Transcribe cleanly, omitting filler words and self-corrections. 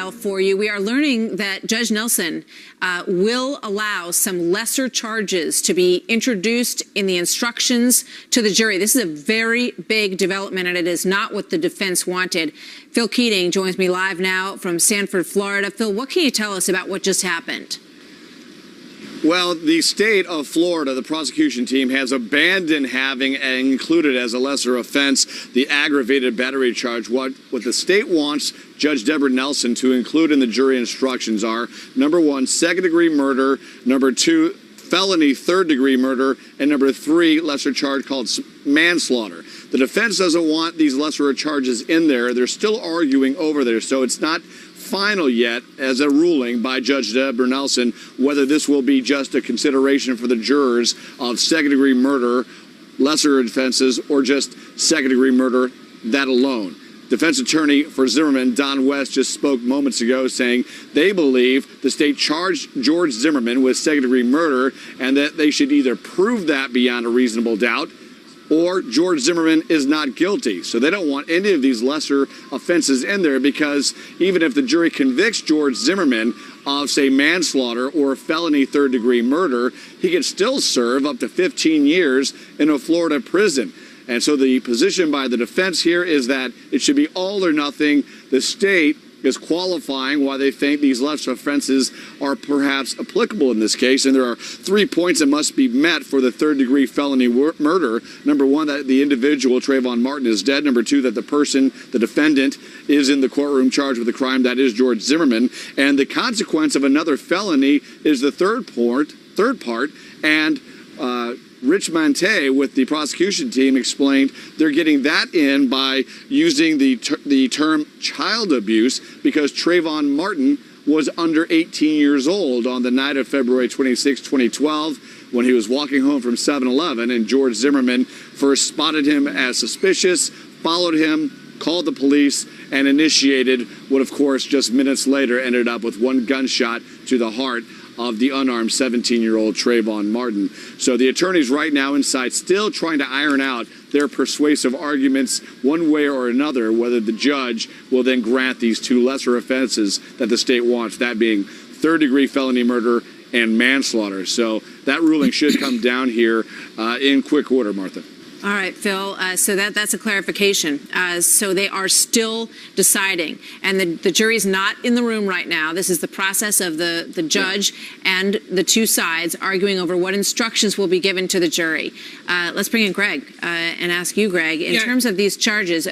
file for you. We are learning that Judge Nelson will allow some lesser charges to be introduced in the instructions to the jury. This is a very big development, and it is not what the defense wanted. Phil Keating joins me live now from Sanford, Florida. Phil, what can you tell us about what just happened? Well, the state of Florida, the prosecution team, has abandoned having and included as a lesser offense the aggravated battery charge. What the state wants Judge Deborah Nelson to include in the jury instructions are, number one, second-degree murder, number two, felony third-degree murder, and number three, lesser charge called manslaughter. The defense doesn't want these lesser charges in there. They're still arguing over there, so it's not final yet as a ruling by Judge Deborah Nelson whether this will be just a consideration for the jurors of second-degree murder, lesser offenses, or just second-degree murder, that alone. Defense attorney for Zimmerman, Don West, just spoke moments ago saying they believe the state charged George Zimmerman with second-degree murder and that they should either prove that beyond a reasonable doubt or George Zimmerman is not guilty. So they don't want any of these lesser offenses in there, because even if the jury convicts George Zimmerman of, say, manslaughter or felony third-degree murder, he can still serve up to 15 years in a Florida prison. And so the position by the defense here is that it should be all or nothing. The state is qualifying why they think these lesser offenses are perhaps applicable in this case. And there are 3 points that must be met for the third-degree felony murder. Number one, that the individual, Trayvon Martin, is dead. Number two, that the person, the defendant, is in the courtroom charged with a crime, that is George Zimmerman. And the consequence of another felony is the third part. And Rich Monte with the prosecution team explained they're getting that in by using the term child abuse, because Trayvon Martin was under 18 years old on the night of February 26, 2012, when he was walking home from 7-Eleven, and George Zimmerman first spotted him as suspicious, followed him, called the police, and initiated what, of course, just minutes later ended up with one gunshot to the heart of the unarmed 17-year-old Trayvon Martin. So the attorneys right now inside still trying to iron out their persuasive arguments one way or another, whether the judge will then grant these two lesser offenses that the state wants, that being third-degree felony murder and manslaughter. So that ruling should come down here in quick order, Martha. All right, Phil, so that's a clarification. So they are still deciding, and the jury's not in the room right now. This is the process of the judge and the two sides arguing over what instructions will be given to the jury. Let's bring in Greg and ask you, Greg, in terms of these charges.